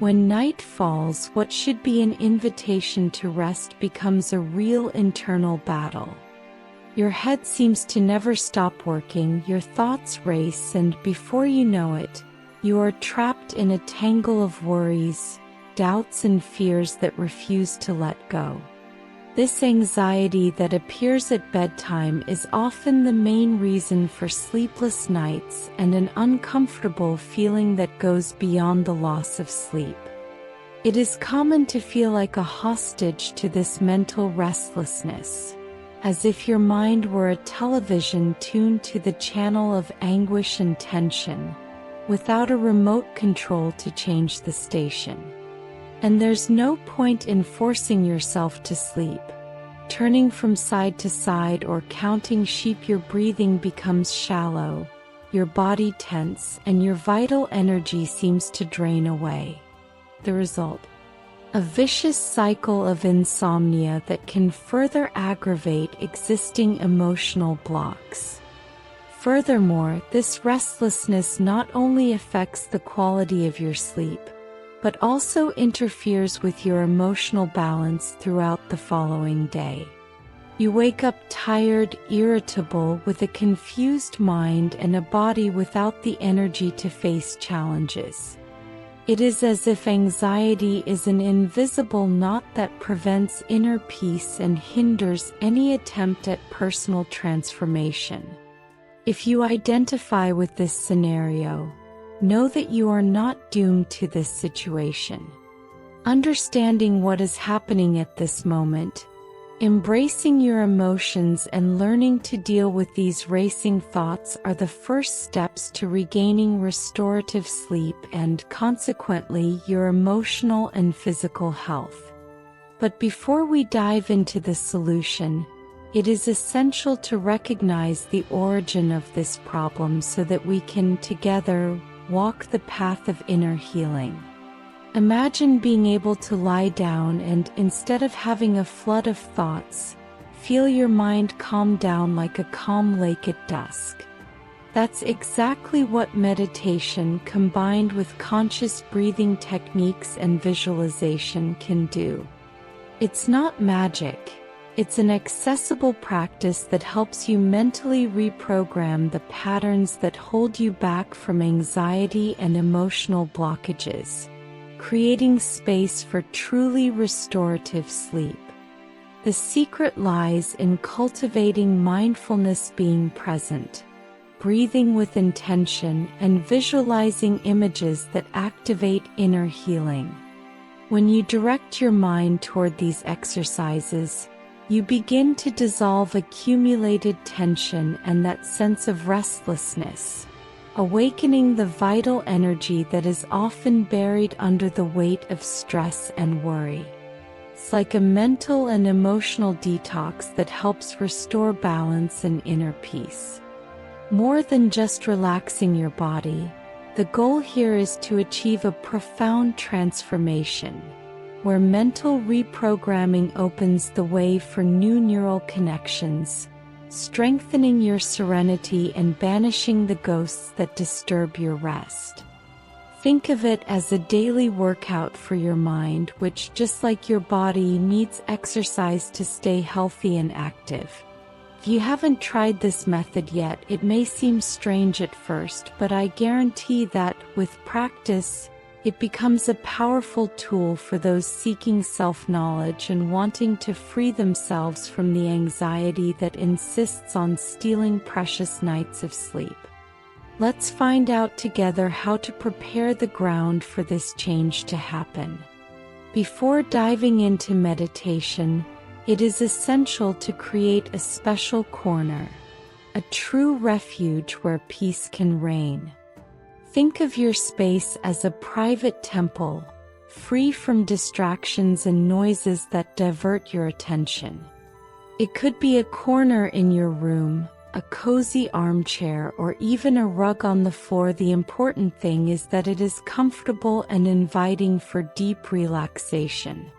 When night falls, what should be an invitation to rest becomes a real internal battle. Your head seems to never stop working, your thoughts race, and before you know it, you are trapped in a tangle of worries, doubts, and fears that refuse to let go. This anxiety that appears at bedtime is often the main reason for sleepless nights and an uncomfortable feeling that goes beyond the loss of sleep. It is common to feel like a hostage to this mental restlessness, as if your mind were a television tuned to the channel of anguish and tension, without a remote control to change the station. And there's no point in forcing yourself to sleep. Turning from side to side or counting sheep, your breathing becomes shallow, your body tense, and your vital energy seems to drain away. The result? A vicious cycle of insomnia that can further aggravate existing emotional blocks. Furthermore, this restlessness not only affects the quality of your sleep, but also interferes with your emotional balance throughout the following day. You wake up tired, irritable, with a confused mind and a body without the energy to face challenges. It is as if anxiety is an invisible knot that prevents inner peace and hinders any attempt at personal transformation. If you identify with this scenario, know that you are not doomed to this situation. Understanding what is happening at this moment, embracing your emotions and learning to deal with these racing thoughts are the first steps to regaining restorative sleep and, consequently, your emotional and physical health. But before we dive into the solution, it is essential to recognize the origin of this problem so that we can, together, walk the path of inner healing. Imagine being able to lie down and, instead of having a flood of thoughts, feel your mind calm down like a calm lake at dusk. That's exactly what meditation combined with conscious breathing techniques and visualization can do. It's not magic. It's an accessible practice that helps you mentally reprogram the patterns that hold you back from anxiety and emotional blockages, creating space for truly restorative sleep. The secret lies in cultivating mindfulness, being present, breathing with intention, and visualizing images that activate inner healing. When you direct your mind toward these exercises, you begin to dissolve accumulated tension and that sense of restlessness, awakening the vital energy that is often buried under the weight of stress and worry. It's like a mental and emotional detox that helps restore balance and inner peace. More than just relaxing your body, the goal here is to achieve a profound transformation, where mental reprogramming opens the way for new neural connections, strengthening your serenity and banishing the ghosts that disturb your rest. Think of it as a daily workout for your mind, which, just like your body, needs exercise to stay healthy and active. If you haven't tried this method yet, it may seem strange at first, but I guarantee that, with practice, it becomes a powerful tool for those seeking self-knowledge and wanting to free themselves from the anxiety that insists on stealing precious nights of sleep. Let's find out together how to prepare the ground for this change to happen. Before diving into meditation, it is essential to create a special corner, a true refuge where peace can reign. Think of your space as a private temple, free from distractions and noises that divert your attention. It could be a corner in your room, a cozy armchair, or even a rug on the floor. The important thing is that it is comfortable and inviting for deep relaxation.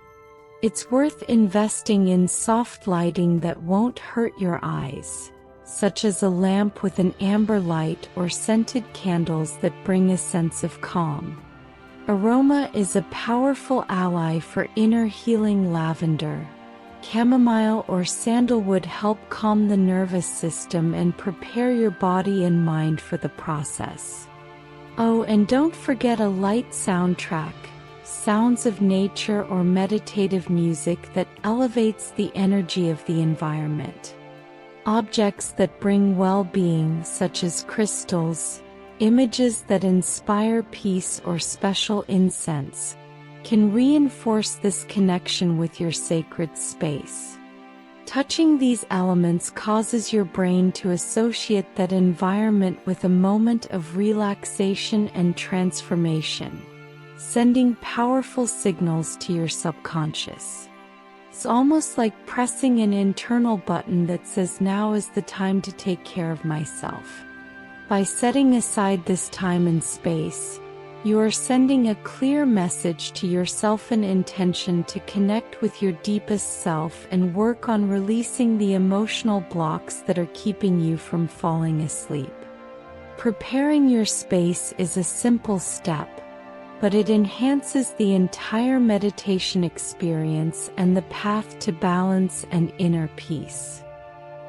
It's worth investing in soft lighting that won't hurt your eyes, such as a lamp with an amber light or scented candles that bring a sense of calm. Aroma is a powerful ally for inner healing. Lavender, chamomile, or sandalwood help calm the nervous system and prepare your body and mind for the process. Oh, and don't forget a light soundtrack, sounds of nature or meditative music that elevates the energy of the environment. Objects that bring well-being, such as crystals, images that inspire peace, or special incense, can reinforce this connection with your sacred space. Touching these elements causes your brain to associate that environment with a moment of relaxation and transformation, sending powerful signals to your subconscious. It's almost like pressing an internal button that says, now is the time to take care of myself. By setting aside this time and space, you are sending a clear message to yourself, an intention to connect with your deepest self and work on releasing the emotional blocks that are keeping you from falling asleep. Preparing your space is a simple step, but it enhances the entire meditation experience and the path to balance and inner peace.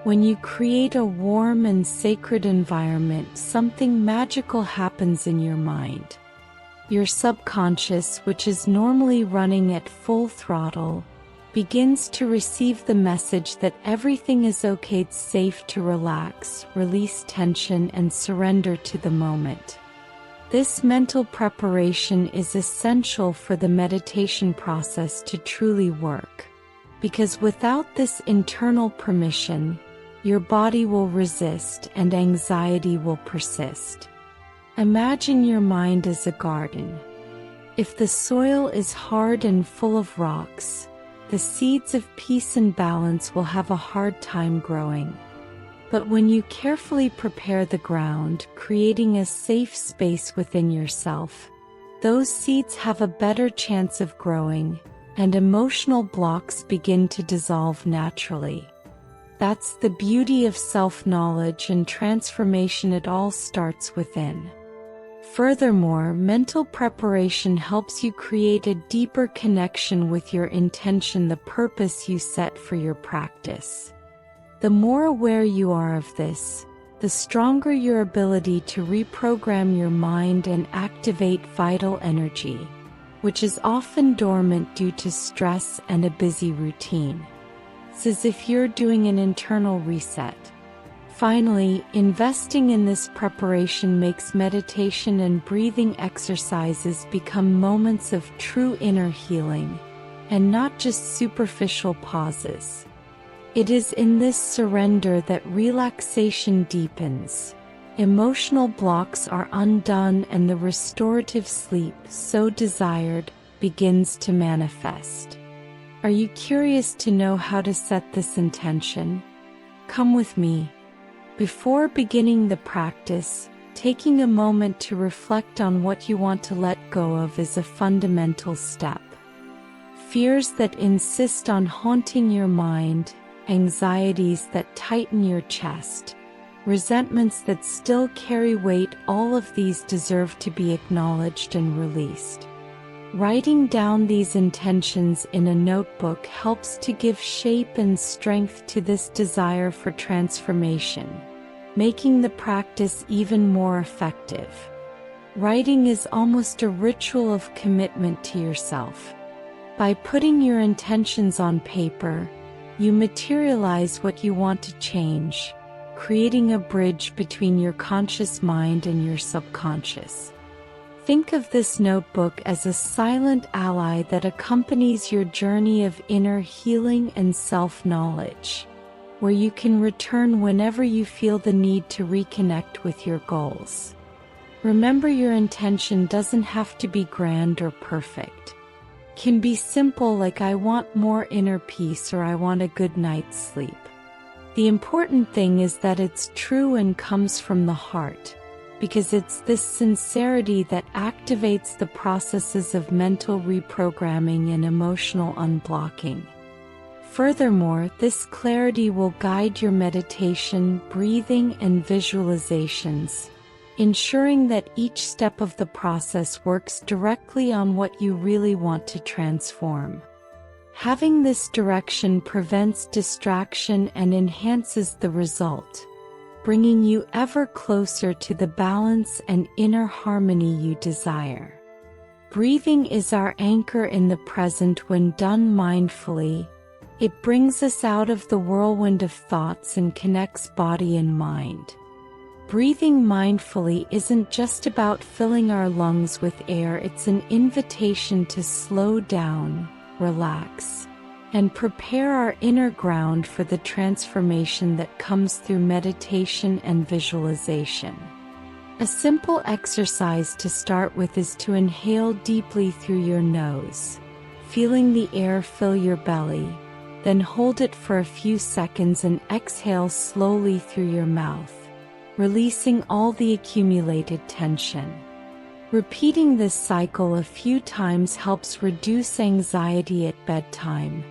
When you create a warm and sacred environment, something magical happens in your mind. Your subconscious, which is normally running at full throttle, begins to receive the message that everything is okay. It's safe to relax, release tension, and surrender to the moment. This mental preparation is essential for the meditation process to truly work, because without this internal permission, your body will resist and anxiety will persist. Imagine your mind as a garden. If the soil is hard and full of rocks, the seeds of peace and balance will have a hard time growing. But when you carefully prepare the ground, creating a safe space within yourself, those seeds have a better chance of growing, and emotional blocks begin to dissolve naturally. That's the beauty of self-knowledge and transformation. It all starts within. Furthermore, mental preparation helps you create a deeper connection with your intention, the purpose you set for your practice. The more aware you are of this, the stronger your ability to reprogram your mind and activate vital energy, which is often dormant due to stress and a busy routine. It's as if you're doing an internal reset. Finally, investing in this preparation makes meditation and breathing exercises become moments of true inner healing, and not just superficial pauses. It is in this surrender that relaxation deepens, emotional blocks are undone, and the restorative sleep so desired begins to manifest. Are you curious to know how to set this intention? Come with me. Before beginning the practice, taking a moment to reflect on what you want to let go of is a fundamental step. Fears that insist on haunting your mind, anxieties that tighten your chest, resentments that still carry weight, all of these deserve to be acknowledged and released. Writing down these intentions in a notebook helps to give shape and strength to this desire for transformation, making the practice even more effective. Writing is almost a ritual of commitment to yourself. By putting your intentions on paper, you materialize what you want to change, creating a bridge between your conscious mind and your subconscious. Think of this notebook as a silent ally that accompanies your journey of inner healing and self-knowledge, where you can return whenever you feel the need to reconnect with your goals. Remember, your intention doesn't have to be grand or perfect. It can be simple, like I want more inner peace or I want a good night's sleep. The important thing is that it's true and comes from the heart, because it's this sincerity that activates the processes of mental reprogramming and emotional unblocking. Furthermore, this clarity will guide your meditation, breathing, and visualizations, ensuring that each step of the process works directly on what you really want to transform. Having this direction prevents distraction and enhances the result, bringing you ever closer to the balance and inner harmony you desire. Breathing is our anchor in the present when done mindfully. It brings us out of the whirlwind of thoughts and connects body and mind. Breathing mindfully isn't just about filling our lungs with air, it's an invitation to slow down, relax, and prepare our inner ground for the transformation that comes through meditation and visualization. A simple exercise to start with is to inhale deeply through your nose, feeling the air fill your belly, then hold it for a few seconds and exhale slowly through your mouth, releasing all the accumulated tension. Repeating this cycle a few times helps reduce anxiety at bedtime,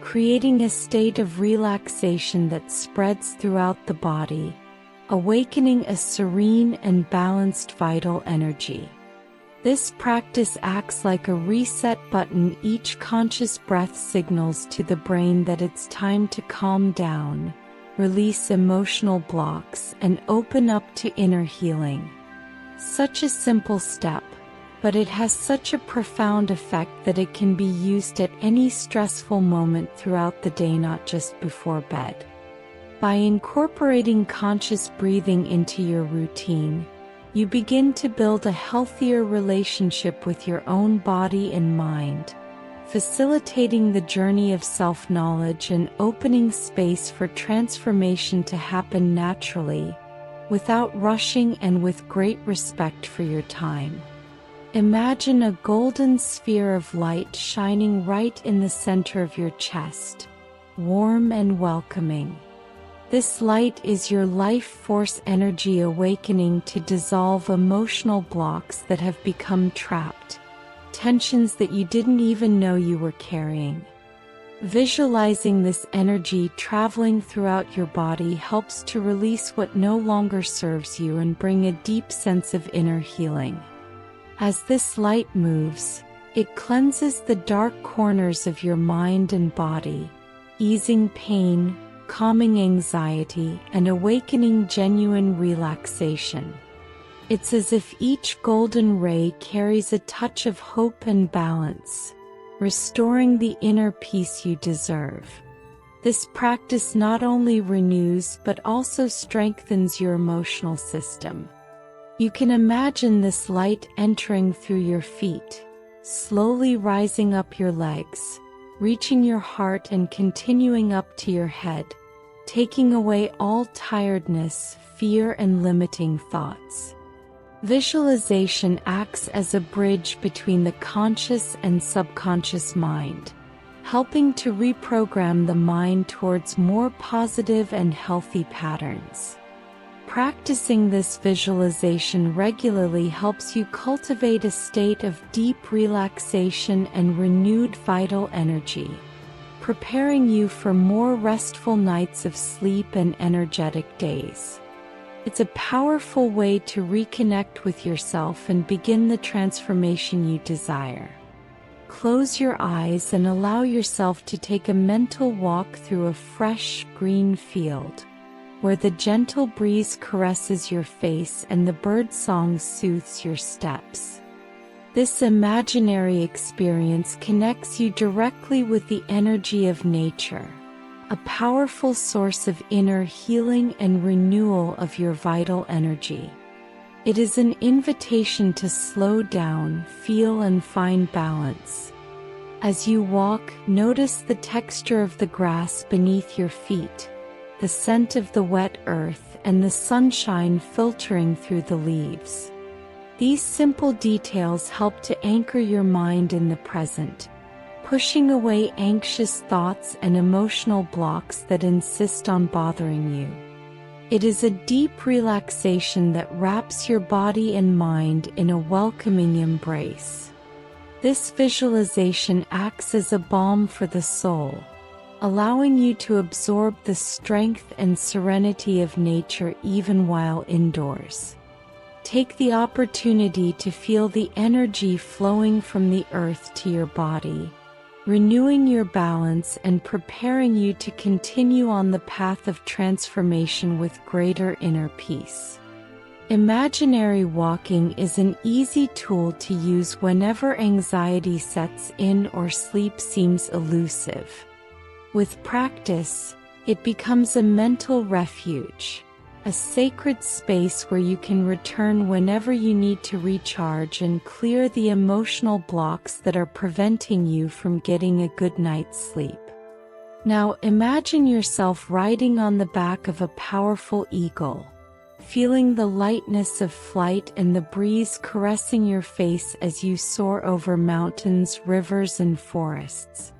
creating a state of relaxation that spreads throughout the body, awakening a serene and balanced vital energy. This practice acts like a reset button. Each conscious breath signals to the brain that it's time to calm down, release emotional blocks, and open up to inner healing. Such a simple step, but it has such a profound effect that it can be used at any stressful moment throughout the day, not just before bed. By incorporating conscious breathing into your routine, you begin to build a healthier relationship with your own body and mind, facilitating the journey of self-knowledge and opening space for transformation to happen naturally, without rushing and with great respect for your time. Imagine a golden sphere of light shining right in the center of your chest, warm and welcoming. This light is your life force energy awakening to dissolve emotional blocks that have become trapped, tensions that you didn't even know you were carrying. Visualizing this energy traveling throughout your body helps to release what no longer serves you and bring a deep sense of inner healing. As this light moves, it cleanses the dark corners of your mind and body, easing pain, calming anxiety, and awakening genuine relaxation. It's as if each golden ray carries a touch of hope and balance, restoring the inner peace you deserve. This practice not only renews but also strengthens your emotional system. You can imagine this light entering through your feet, slowly rising up your legs, reaching your heart and continuing up to your head, taking away all tiredness, fear, and limiting thoughts. Visualization acts as a bridge between the conscious and subconscious mind, helping to reprogram the mind towards more positive and healthy patterns. Practicing this visualization regularly helps you cultivate a state of deep relaxation and renewed vital energy, preparing you for more restful nights of sleep and energetic days. It's a powerful way to reconnect with yourself and begin the transformation you desire. Close your eyes and allow yourself to take a mental walk through a fresh, green field, where the gentle breeze caresses your face and the bird song soothes your steps. This imaginary experience connects you directly with the energy of nature, a powerful source of inner healing and renewal of your vital energy. It is an invitation to slow down, feel, and find balance. As you walk, notice the texture of the grass beneath your feet, the scent of the wet earth, and the sunshine filtering through the leaves. These simple details help to anchor your mind in the present, pushing away anxious thoughts and emotional blocks that insist on bothering you. It is a deep relaxation that wraps your body and mind in a welcoming embrace. This visualization acts as a balm for the soul, allowing you to absorb the strength and serenity of nature even while indoors. Take the opportunity to feel the energy flowing from the earth to your body, renewing your balance and preparing you to continue on the path of transformation with greater inner peace. Imaginary walking is an easy tool to use whenever anxiety sets in or sleep seems elusive. With practice, it becomes a mental refuge, a sacred space where you can return whenever you need to recharge and clear the emotional blocks that are preventing you from getting a good night's sleep. Now imagine yourself riding on the back of a powerful eagle, feeling the lightness of flight and the breeze caressing your face as you soar over mountains, rivers, and forests.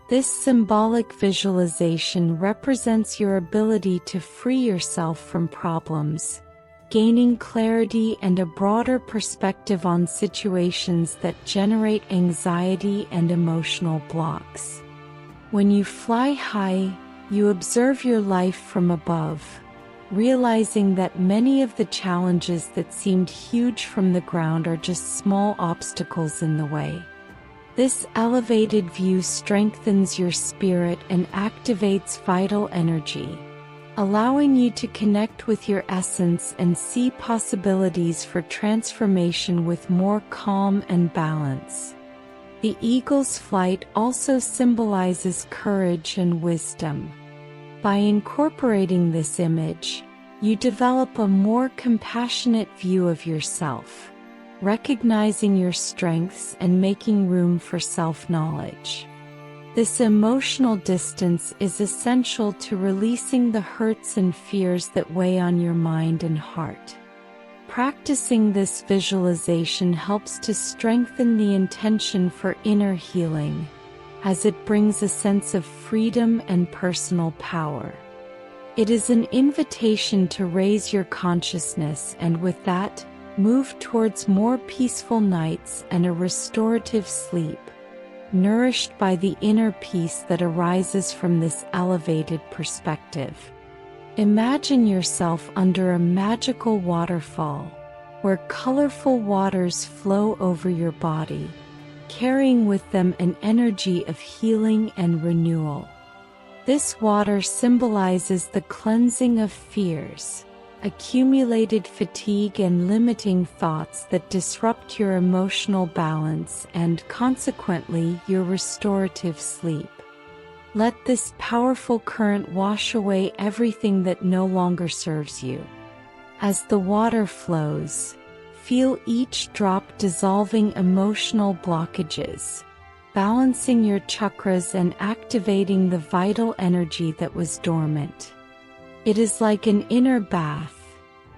This symbolic visualization represents your ability to free yourself from problems, gaining clarity and a broader perspective on situations that generate anxiety and emotional blocks. When you fly high, you observe your life from above, realizing that many of the challenges that seemed huge from the ground are just small obstacles in the way. This elevated view strengthens your spirit and activates vital energy, allowing you to connect with your essence and see possibilities for transformation with more calm and balance. The eagle's flight also symbolizes courage and wisdom. By incorporating this image, you develop a more compassionate view of yourself, recognizing your strengths and making room for self-knowledge. This emotional distance is essential to releasing the hurts and fears that weigh on your mind and heart. Practicing this visualization helps to strengthen the intention for inner healing, as it brings a sense of freedom and personal power. It is an invitation to raise your consciousness and with that, move towards more peaceful nights and a restorative sleep, nourished by the inner peace that arises from this elevated perspective. Imagine yourself under a magical waterfall, where colorful waters flow over your body, carrying with them an energy of healing and renewal. This water symbolizes the cleansing of fears, accumulated fatigue and limiting thoughts that disrupt your emotional balance and, consequently, your restorative sleep. Let this powerful current wash away everything that no longer serves you. As the water flows, feel each drop dissolving emotional blockages, balancing your chakras and activating the vital energy that was dormant. It is like an inner bath,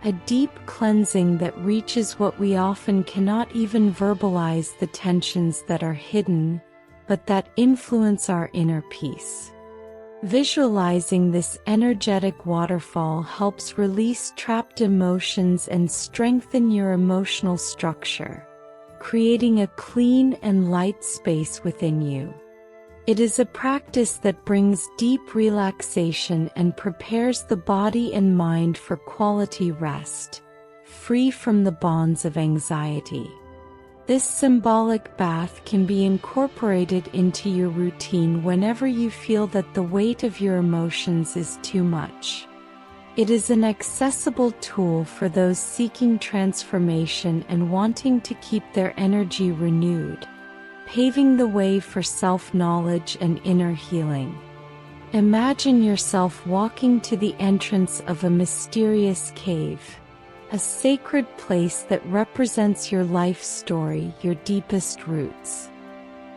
a deep cleansing that reaches what we often cannot even verbalize, the tensions that are hidden, but that influence our inner peace. Visualizing this energetic waterfall helps release trapped emotions and strengthen your emotional structure, creating a clean and light space within you. It is a practice that brings deep relaxation and prepares the body and mind for quality rest, free from the bonds of anxiety. This symbolic bath can be incorporated into your routine whenever you feel that the weight of your emotions is too much. It is an accessible tool for those seeking transformation and wanting to keep their energy renewed, paving the way for self-knowledge and inner healing. Imagine yourself walking to the entrance of a mysterious cave, a sacred place that represents your life story, your deepest roots.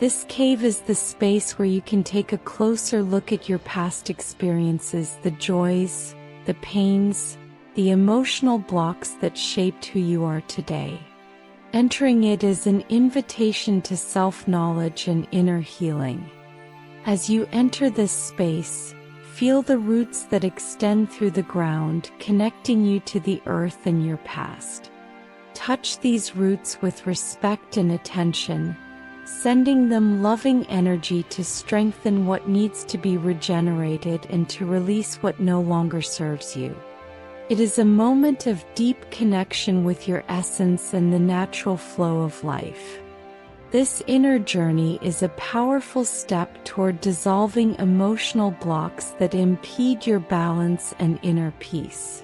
This cave is the space where you can take a closer look at your past experiences, the joys, the pains, the emotional blocks that shaped who you are today. Entering it is an invitation to self-knowledge and inner healing. As you enter this space, feel the roots that extend through the ground, connecting you to the earth and your past. Touch these roots with respect and attention, sending them loving energy to strengthen what needs to be regenerated and to release what no longer serves you. It is a moment of deep connection with your essence and the natural flow of life. This inner journey is a powerful step toward dissolving emotional blocks that impede your balance and inner peace.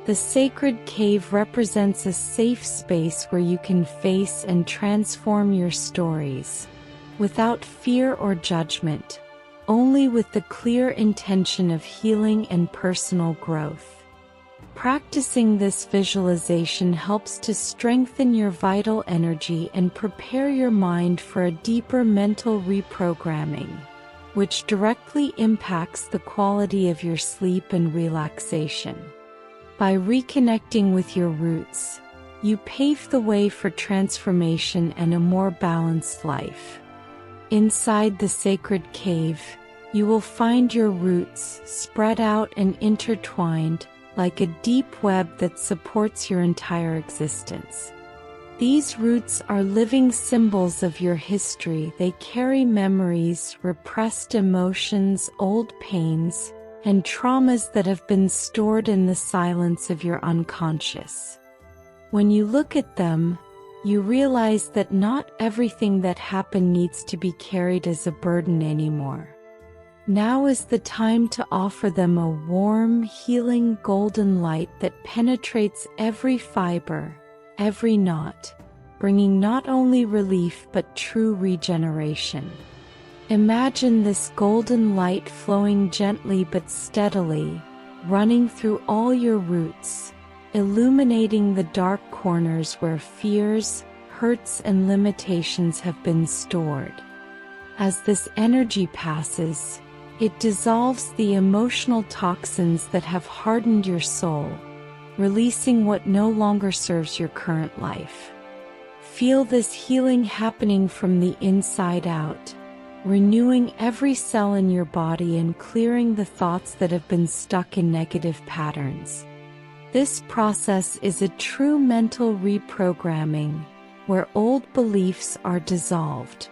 The sacred cave represents a safe space where you can face and transform your stories, without fear or judgment, only with the clear intention of healing and personal growth. Practicing this visualization helps to strengthen your vital energy and prepare your mind for a deeper mental reprogramming, which directly impacts the quality of your sleep and relaxation. By reconnecting with your roots, you pave the way for transformation and a more balanced life. Inside the sacred cave, you will find your roots spread out and intertwined, like a deep web that supports your entire existence. These roots are living symbols of your history. They carry memories, repressed emotions, old pains, and traumas that have been stored in the silence of your unconscious. When you look at them, you realize that not everything that happened needs to be carried as a burden anymore. Now is the time to offer them a warm, healing golden light that penetrates every fiber, every knot, bringing not only relief but true regeneration. Imagine this golden light flowing gently but steadily, running through all your roots, illuminating the dark corners where fears, hurts, and limitations have been stored. As this energy passes, it dissolves the emotional toxins that have hardened your soul, releasing what no longer serves your current life. Feel this healing happening from the inside out, renewing every cell in your body and clearing the thoughts that have been stuck in negative patterns. This process is a true mental reprogramming, where old beliefs are dissolved,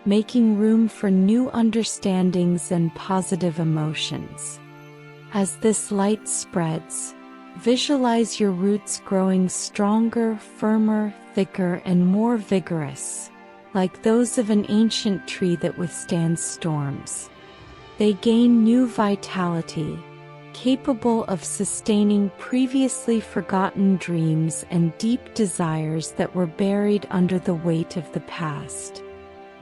making room for new understandings and positive emotions. As this light spreads, visualize your roots growing stronger, firmer, thicker, and more vigorous, like those of an ancient tree that withstands storms. They gain new vitality, capable of sustaining previously forgotten dreams and deep desires that were buried under the weight of the past.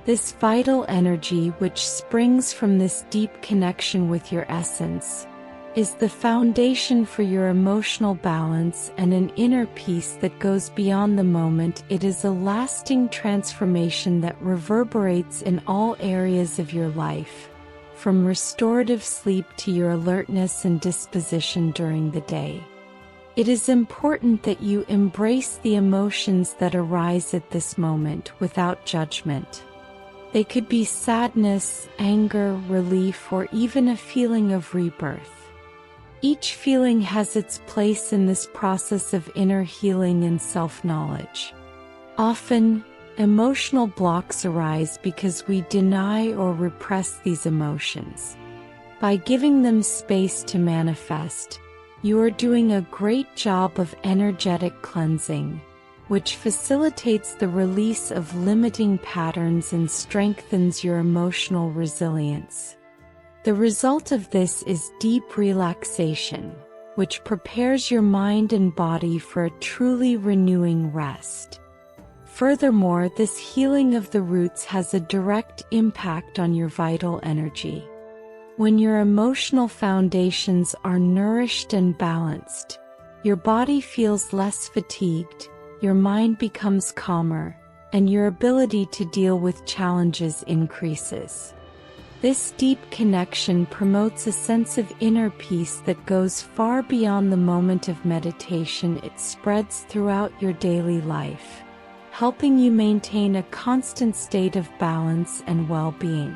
This vital energy, which springs from this deep connection with your essence, is the foundation for your emotional balance and an inner peace that goes beyond the moment. It is a lasting transformation that reverberates in all areas of your life, from restorative sleep to your alertness and disposition during the day. It is important that you embrace the emotions that arise at this moment without judgment. They could be sadness, anger, relief, or even a feeling of rebirth. Each feeling has its place in this process of inner healing and self-knowledge. Often, emotional blocks arise because we deny or repress these emotions. By giving them space to manifest, you are doing a great job of energetic cleansing, which facilitates the release of limiting patterns and strengthens your emotional resilience. The result of this is deep relaxation, which prepares your mind and body for a truly renewing rest. Furthermore, this healing of the roots has a direct impact on your vital energy. When your emotional foundations are nourished and balanced, your body feels less fatigued, your mind becomes calmer, and your ability to deal with challenges increases. This deep connection promotes a sense of inner peace that goes far beyond the moment of meditation. It spreads throughout your daily life, helping you maintain a constant state of balance and well-being.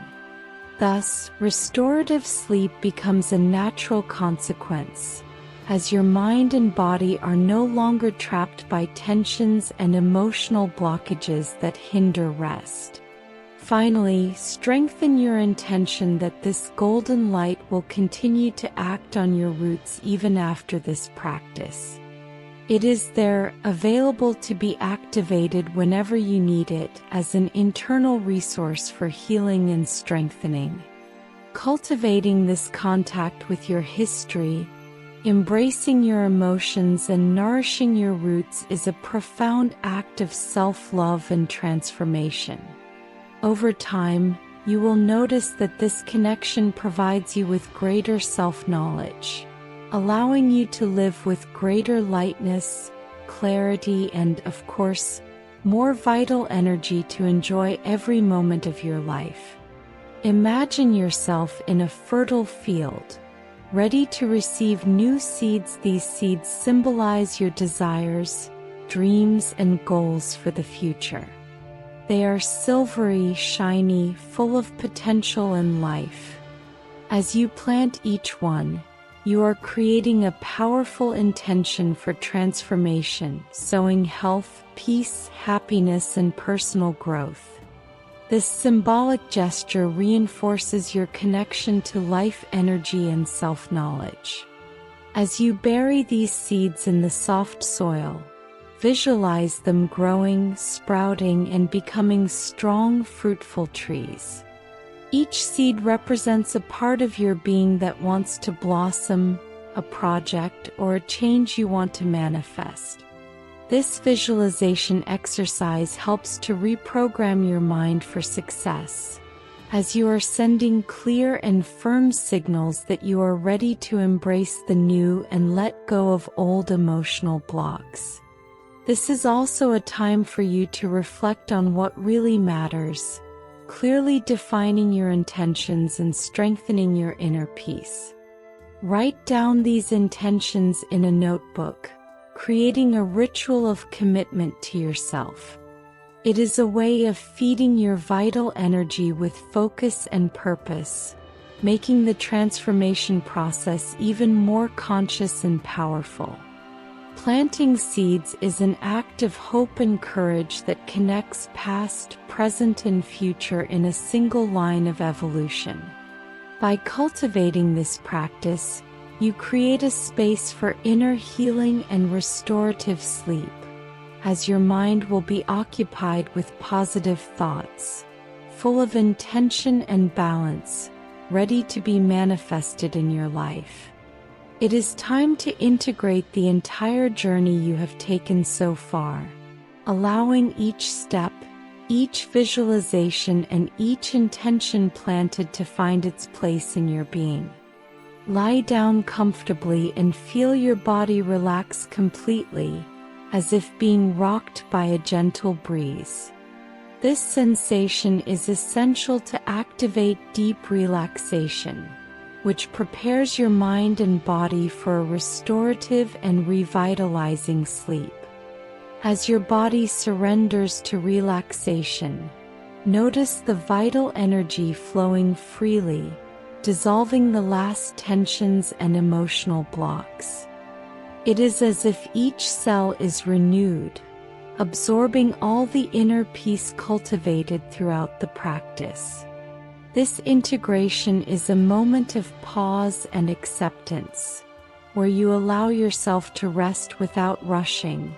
Thus, restorative sleep becomes a natural consequence, as your mind and body are no longer trapped by tensions and emotional blockages that hinder rest. Finally, strengthen your intention that this golden light will continue to act on your roots even after this practice. It is there, available to be activated whenever you need it, as an internal resource for healing and strengthening. Cultivating this contact with your history, embracing your emotions and nourishing your roots is a profound act of self-love and transformation. Over time, you will notice that this connection provides you with greater self-knowledge, allowing you to live with greater lightness, clarity, and, of course, more vital energy to enjoy every moment of your life. Imagine yourself in a fertile field, ready to receive new seeds. These seeds symbolize your desires, dreams, and goals for the future. They are silvery, shiny, full of potential and life. As you plant each one, you are creating a powerful intention for transformation, sowing health, peace, happiness, and personal growth. This symbolic gesture reinforces your connection to life energy and self-knowledge. As you bury these seeds in the soft soil, visualize them growing, sprouting, and becoming strong, fruitful trees. Each seed represents a part of your being that wants to blossom, a project, or a change you want to manifest. This visualization exercise helps to reprogram your mind for success, as you are sending clear and firm signals that you are ready to embrace the new and let go of old emotional blocks. This is also a time for you to reflect on what really matters, clearly defining your intentions and strengthening your inner peace. Write down these intentions in a notebook, creating a ritual of commitment to yourself. It is a way of feeding your vital energy with focus and purpose, making the transformation process even more conscious and powerful. Planting seeds is an act of hope and courage that connects past, present, and future in a single line of evolution. By cultivating this practice, you create a space for inner healing and restorative sleep, as your mind will be occupied with positive thoughts, full of intention and balance, ready to be manifested in your life. It is time to integrate the entire journey you have taken so far, allowing each step, each visualization, and each intention planted to find its place in your being. Lie down comfortably and feel your body relax completely, as if being rocked by a gentle breeze. This sensation is essential to activate deep relaxation, which prepares your mind and body for a restorative and revitalizing sleep. As your body surrenders to relaxation, notice the vital energy flowing freely, dissolving the last tensions and emotional blocks. It is as if each cell is renewed, absorbing all the inner peace cultivated throughout the practice. This integration is a moment of pause and acceptance, where you allow yourself to rest without rushing,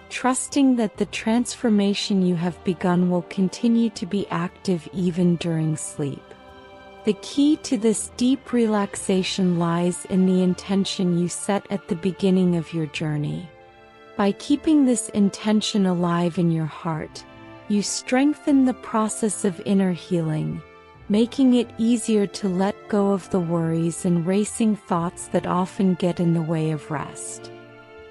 trusting that the transformation you have begun will continue to be active even during sleep. The key to this deep relaxation lies in the intention you set at the beginning of your journey. By keeping this intention alive in your heart, you strengthen the process of inner healing, making it easier to let go of the worries and racing thoughts that often get in the way of rest.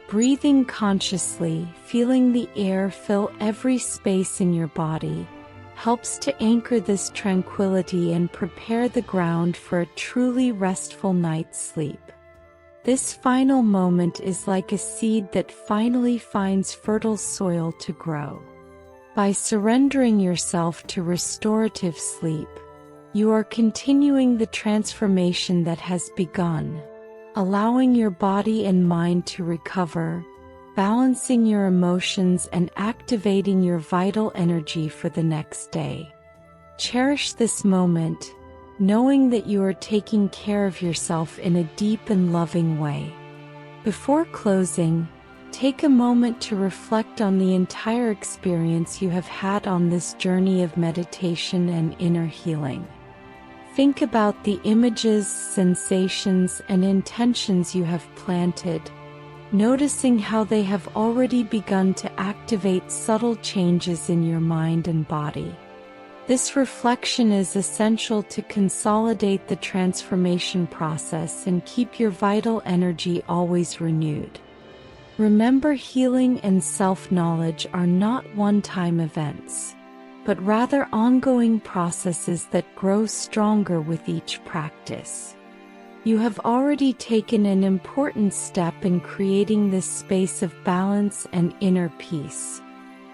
Breathing consciously, feeling the air fill every space in your body, helps to anchor this tranquility and prepare the ground for a truly restful night's sleep. This final moment is like a seed that finally finds fertile soil to grow. By surrendering yourself to restorative sleep, you are continuing the transformation that has begun, allowing your body and mind to recover, balancing your emotions and activating your vital energy for the next day. Cherish this moment, knowing that you are taking care of yourself in a deep and loving way. Before closing, take a moment to reflect on the entire experience you have had on this journey of meditation and inner healing. Think about the images, sensations, and intentions you have planted, noticing how they have already begun to activate subtle changes in your mind and body. This reflection is essential to consolidate the transformation process and keep your vital energy always renewed. Remember, healing and self-knowledge are not one-time events, but rather ongoing processes that grow stronger with each practice. You have already taken an important step in creating this space of balance and inner peace,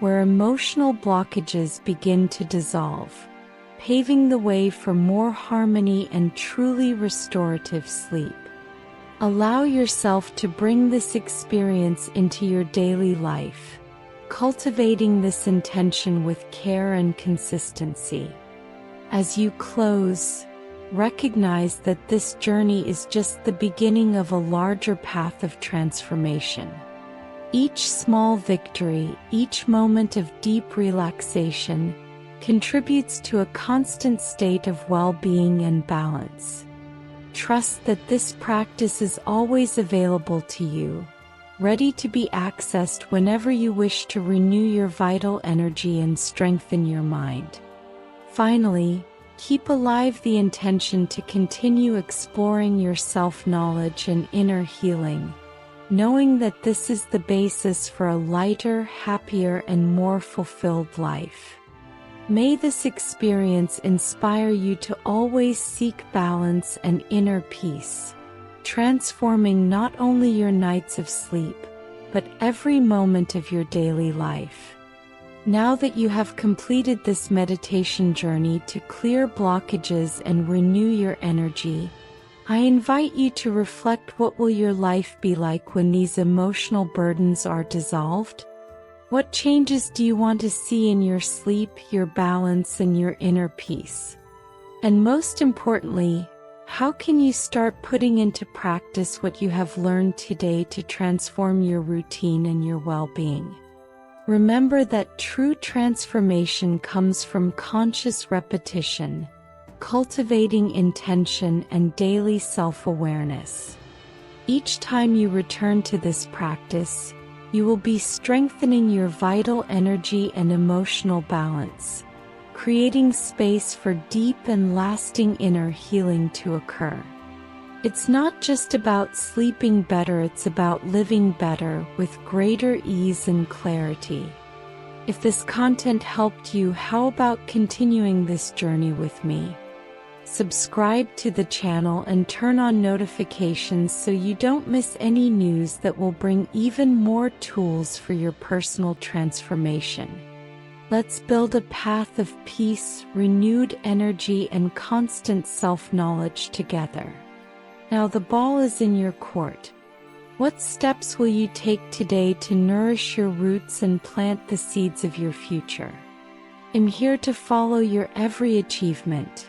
where emotional blockages begin to dissolve, paving the way for more harmony and truly restorative sleep. Allow yourself to bring this experience into your daily life, cultivating this intention with care and consistency. As you close, recognize that this journey is just the beginning of a larger path of transformation. Each small victory, each moment of deep relaxation, contributes to a constant state of well-being and balance. Trust that this practice is always available to you, ready to be accessed whenever you wish to renew your vital energy and strengthen your mind. Finally, keep alive the intention to continue exploring your self-knowledge and inner healing, knowing that this is the basis for a lighter, happier, and more fulfilled life. May this experience inspire you to always seek balance and inner peace, transforming not only your nights of sleep, but every moment of your daily life. Now that you have completed this meditation journey to clear blockages and renew your energy, I invite you to reflect: what will your life be like when these emotional burdens are dissolved? What changes do you want to see in your sleep, your balance, and your inner peace? And most importantly, how can you start putting into practice what you have learned today to transform your routine and your well-being? Remember that true transformation comes from conscious repetition, cultivating intention, and daily self-awareness. Each time you return to this practice, you will be strengthening your vital energy and emotional balance, creating space for deep and lasting inner healing to occur. It's not just about sleeping better, it's about living better with greater ease and clarity. If this content helped you, how about continuing this journey with me? Subscribe to the channel and turn on notifications so you don't miss any news that will bring even more tools for your personal transformation. Let's build a path of peace, renewed energy, and constant self-knowledge together. Now the ball is in your court. What steps will you take today to nourish your roots and plant the seeds of your future? I'm here to follow your every achievement,